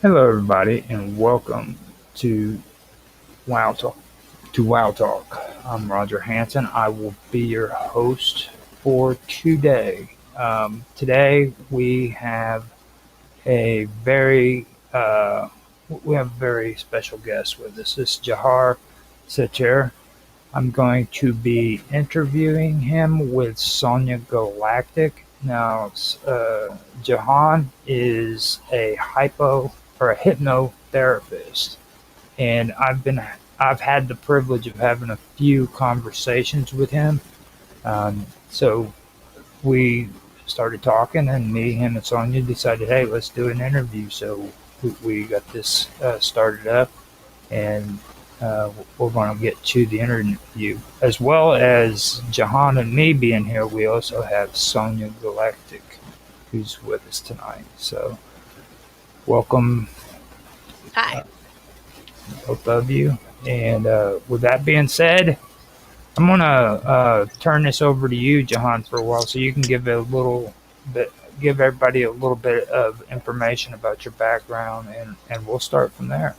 Hello, everybody, and welcome to WOW Talk. WOW Talk. I'm Roger Hanson. I will be your host for today. Today we have a very special guest with us. This is Jahar Satir. I'm going to be interviewing him with Sonia Galactic. Now, Jahan is a hypnotherapist, and I've had the privilege of having a few conversations with him. So we started talking, and me, him, and Sonia decided, hey, let's do an interview. So we got this started up, and we're going to get to the interview. As well as Jahan and me being here, we also have Sonia Galactic, who's with us tonight. So, welcome. Hi. Both of you. And with that being said, I'm going to turn this over to you, Jahan, for a while, so you can give everybody a little bit of information about your background, and we'll start from there.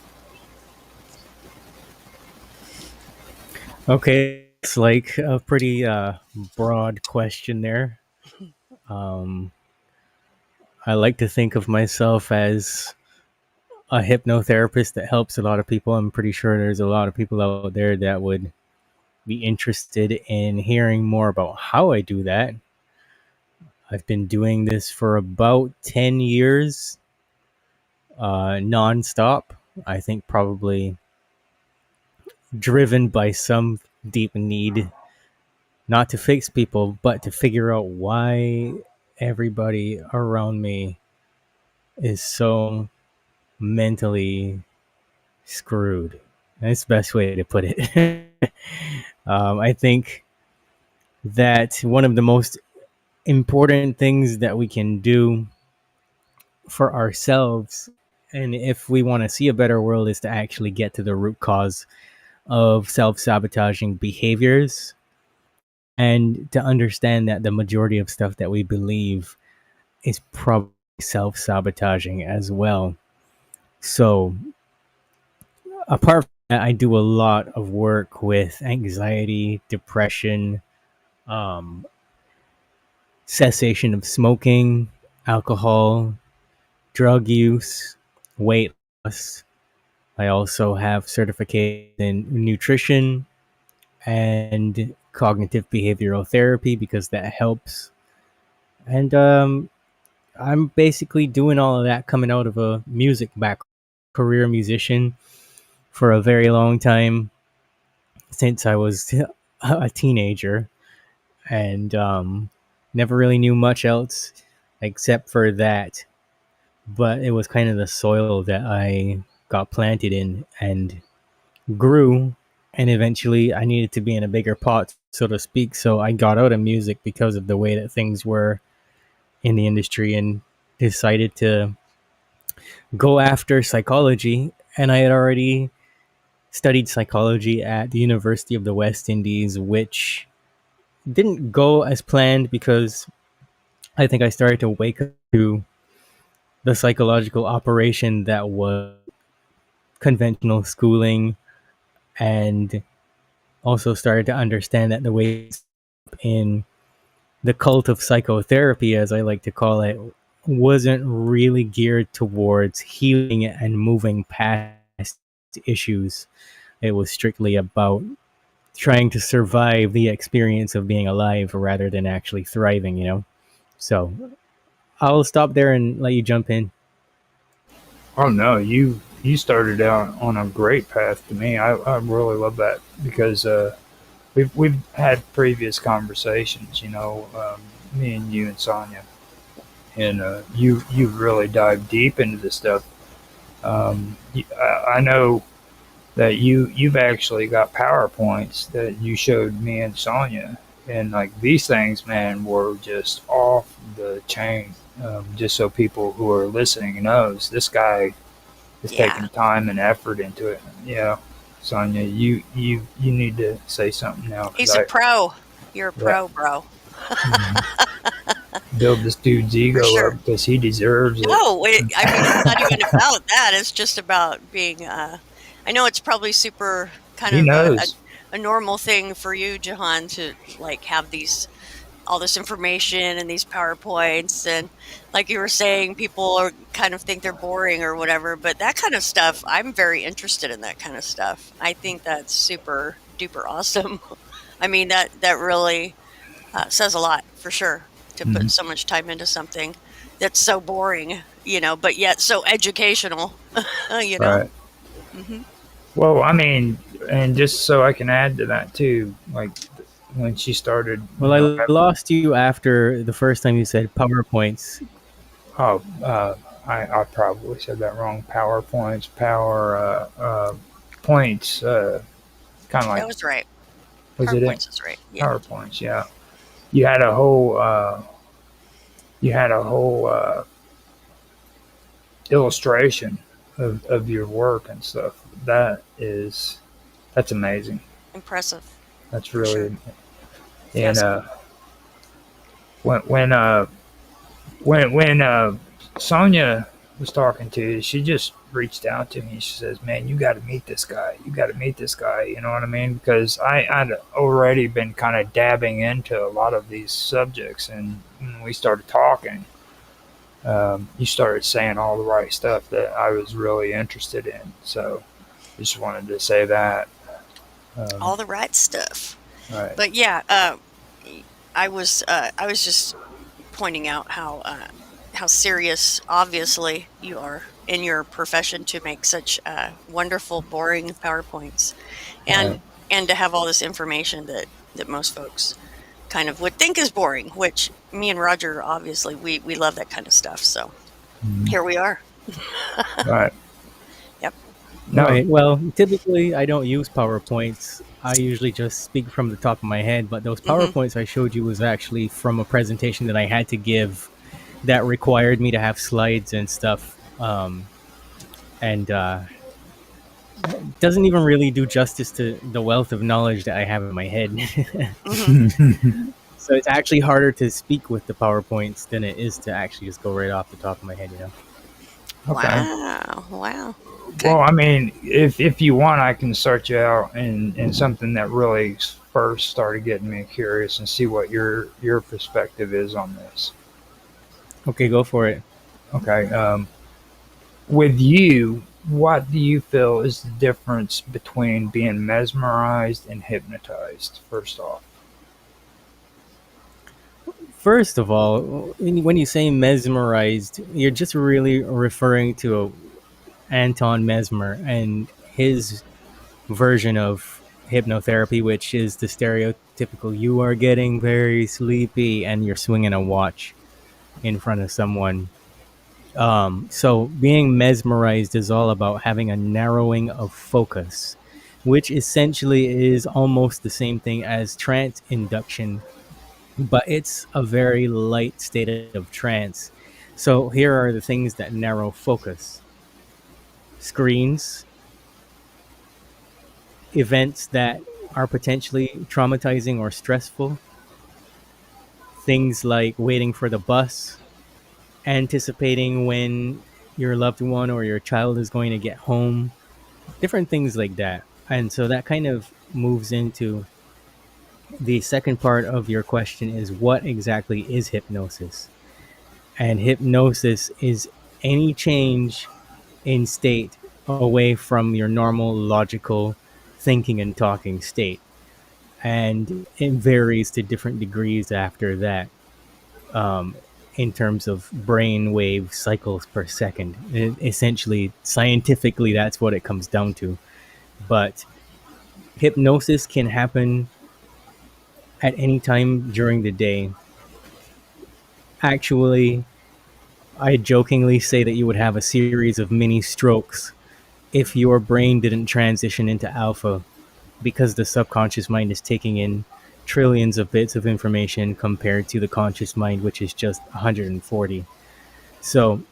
Okay, it's like a pretty broad question there. I like to think of myself as a hypnotherapist that helps a lot of people. I'm pretty sure there's a lot of people out there that would be interested in hearing more about how I do that. I've been doing this for about 10 years, nonstop. I think probably driven by some deep need not to fix people, but to figure out why everybody around me is so mentally screwed. That's the best way to put it. I think that one of the most important things that we can do for ourselves, and if we want to see a better world, is to actually get to the root cause of self-sabotaging behaviors, and to understand that the majority of stuff that we believe is probably self-sabotaging as well. So apart from that, I do a lot of work with anxiety, depression, cessation of smoking, alcohol, drug use, weight loss. I also have certification in nutrition and cognitive behavioral therapy because that helps. And I'm basically doing all of that coming out of a music background, career musician for a very long time, since I was a teenager, and never really knew much else except for that. But it was kind of the soil that I got planted in and grew, and eventually I needed to be in a bigger pot, so to speak. So I got out of music because of the way that things were in the industry, and decided to go after psychology. And I had already studied psychology at the University of the West Indies, which didn't go as planned because I think I started to wake up to the psychological operation that was conventional schooling, and also started to understand that the ways in the cult of psychotherapy, as I like to call it, wasn't really geared towards healing and moving past issues. It was strictly about trying to survive the experience of being alive rather than actually thriving, you know? So I'll stop there and let you jump in. Oh no, you started out on a great path to me. I really love that because we've had previous conversations, me and you and Sonia, and you really dive deep into this stuff. I know that you've actually got PowerPoints that you showed me and Sonia, and like these things, man, were just off the chain. Just so people who are listening knows, this guy is taking time and effort into it. Yeah, Sonia, you need to say something now. He's a pro. You're a pro, bro. build this dude's For ego sure. up because he deserves it. No, I mean, it's not even about that. It's just about being. I know it's probably super kind He of knows. a normal thing for you, Jahan, to like have all this information and these PowerPoints, and like you were saying, people are kind of think they're boring or whatever. But that kind of stuff, I'm very interested in that kind of stuff. I think that's super duper awesome. I mean, that really says a lot for sure to put Mhm. so much time into something that's so boring, but yet so educational, you know. Right. Hmm. Well, I mean, and just so I can add to that too, like when she started, Well, I lost you after the first time you said PowerPoints. oh, I probably said that wrong. PowerPoints, points, kind of like, That was right. was it it? PowerPoints is right. Yeah. PowerPoints, yeah. You had a whole, you had a whole illustration of your work and stuff. That's amazing. Impressive That's for sure. really, and Yes. when when uh when Sonia was talking to you, she just reached out to me. She says, "Man, you got to meet this guy. You got to meet this guy." You know what I mean? Because I'd already been kind of dabbing into a lot of these subjects, and when we started talking, you started saying all the right stuff that I was really interested in. So, just wanted to say that. Um, All the right stuff. right. But yeah, I was just pointing out how serious, obviously, you are in your profession to make such wonderful, boring PowerPoints, and Right. and to have all this information that most folks kind of would think is boring. Which me and Roger, obviously, we love that kind of stuff. So Mhm. here we are. Right. Yep. No. Right. Well, typically I don't use PowerPoints. I usually just speak from the top of my head, but those Hmm. PowerPoints I showed you was actually from a presentation that I had to give that required me to have slides and stuff. And doesn't even really do justice to the wealth of knowledge that I have in my head. Hmm. So it's actually harder to speak with the PowerPoints than it is to actually just go right off the top of my head, you know? Okay. Wow. Wow. Okay. Well, I mean, if you want, I can search you out in something that really first started getting me curious and see what your perspective is on this. Okay, go for it. Okay. With you, what do you feel is the difference between being mesmerized and hypnotized? First off. First of all, when you say mesmerized, you're just really referring to Anton Mesmer and his version of hypnotherapy, which is the stereotypical you are getting very sleepy and you're swinging a watch in front of someone. So being mesmerized is all about having a narrowing of focus, which essentially is almost the same thing as trance induction, but it's a very light state of trance. So here are the things that narrow focus: screens, events that are potentially traumatizing or stressful, things like waiting for the bus, anticipating when your loved one or your child is going to get home, different things like that. And so that kind of moves into the second part of your question: is what exactly is hypnosis? And hypnosis is any change in state away from your normal logical thinking and talking state. And it varies to different degrees after that, um, in terms of brain wave cycles per second. Essentially, scientifically, that's what it comes down to. But hypnosis can happen at any time during the day. Actually, I jokingly say that you would have a series of mini strokes if your brain didn't transition into alpha, because the subconscious mind is taking in trillions of bits of information compared to the conscious mind, which is just 140. So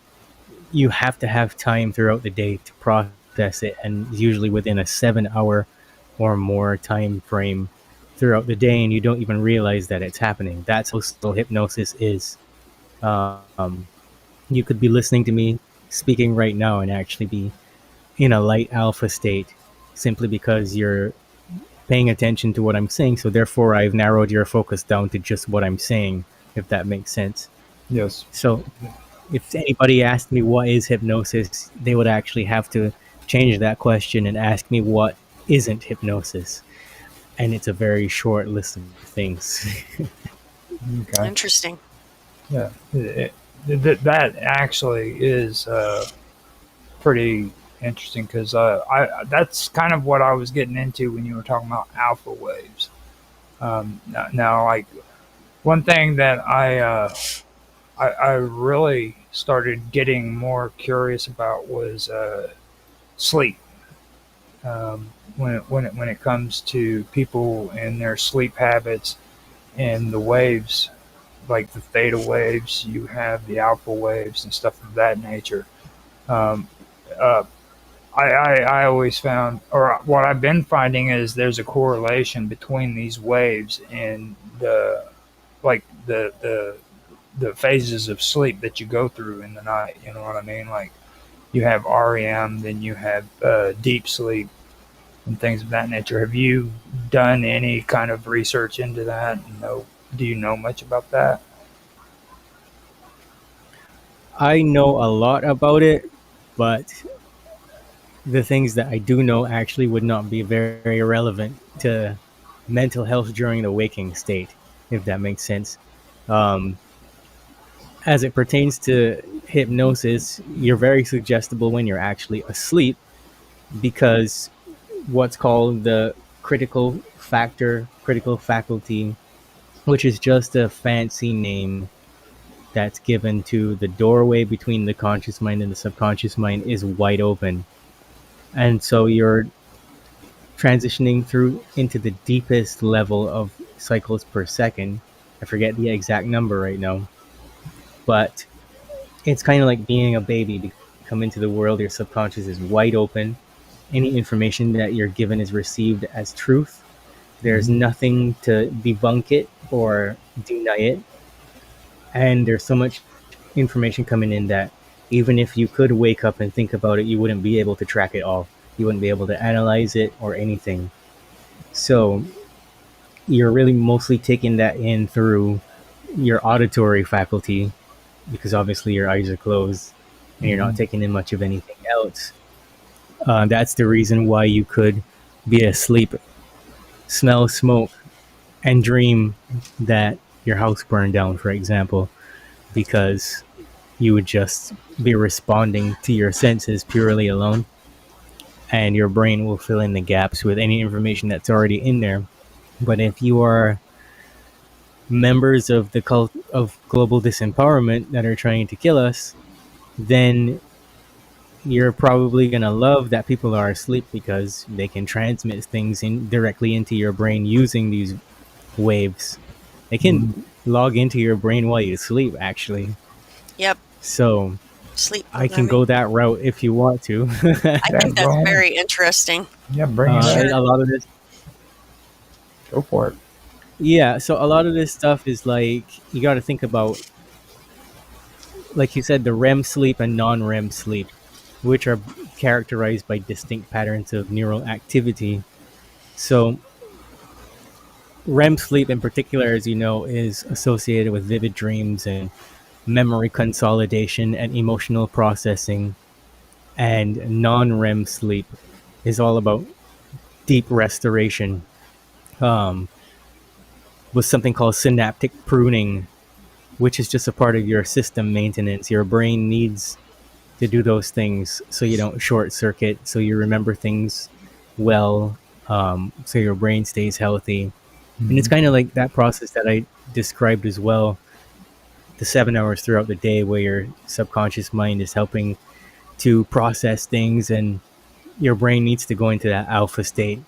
you have to have time throughout the day to process it, and usually within a 7 hour or more time frame throughout the day, and you don't even realize that it's happening. That's how slow hypnosis is. Um, you could be listening to me speaking right now and actually be in a light alpha state simply because you're paying attention to what I'm saying. So therefore, I've narrowed your focus down to just what I'm saying, if that makes sense. Yes. So if anybody asked me what is hypnosis, they would actually have to change that question and ask me what isn't hypnosis. And it's a very short list of things. Okay. Interesting. Yeah. That actually is pretty interesting because that's kind of what I was getting into when you were talking about alpha waves. Now, like one thing that I really started getting more curious about was sleep. When it comes to people and their sleep habits and the waves, like the theta waves, you have the alpha waves and stuff of that nature. Um, uh, I always found, or what I've been finding is there's a correlation between these waves and like the phases of sleep that you go through in the night. You know what I mean? Like you have REM, then you have deep sleep and things of that nature. Have you done any kind of research into that? No. Do you know much about that? I know a lot about it, but the things that I do know actually would not be very relevant to mental health during the waking state, if that makes sense. Um, as it pertains to hypnosis, you're very suggestible when you're actually asleep because what's called the critical faculty, which is just a fancy name that's given to the doorway between the conscious mind and the subconscious mind, is wide open. And so you're transitioning through into the deepest level of cycles per second. I forget the exact number right now, but it's kind of like being a baby. You come into the world, your subconscious is wide open. Any information that you're given is received as truth. There's Mm-hmm. nothing to debunk it or deny it. And there's so much information coming in that even if you could wake up and think about it, you wouldn't be able to track it all. You wouldn't be able to analyze it or anything. So you're really mostly taking that in through your auditory faculty because obviously your eyes are closed and you're not Mm-hmm. taking in much of anything else. That's the reason why you could be asleep, smell smoke, and dream that your house burned down, for example, because you would just be responding to your senses purely alone, and your brain will fill in the gaps with any information that's already in there. But if you are members of the cult of global disempowerment that are trying to kill us, then you're probably going to love that people are asleep because they can transmit things directly into your brain using these waves. They can Mm-hmm. log into your brain while you sleep, actually. Yep. So Sleep I can programming. go that route if you want to. I Yeah, think go that's ahead. very interesting. Yeah, bring it up. Sure. A lot of this, Go for it. yeah. So a lot of this stuff is like you got to think about, like you said, the REM sleep and non-REM sleep, which are characterized by distinct patterns of neural activity. So REM sleep, in particular, as you know, is associated with vivid dreams and memory consolidation and emotional processing. And non-REM sleep is all about deep restoration, um, with something called synaptic pruning, which is just a part of your system maintenance. Your brain needs to do those things so you don't short circuit, so you remember things well, so your brain stays healthy. And it's Mm-hmm. kind of like that process that I described as well, the 7 hours throughout the day where your subconscious mind is helping to process things and your brain needs to go into that alpha state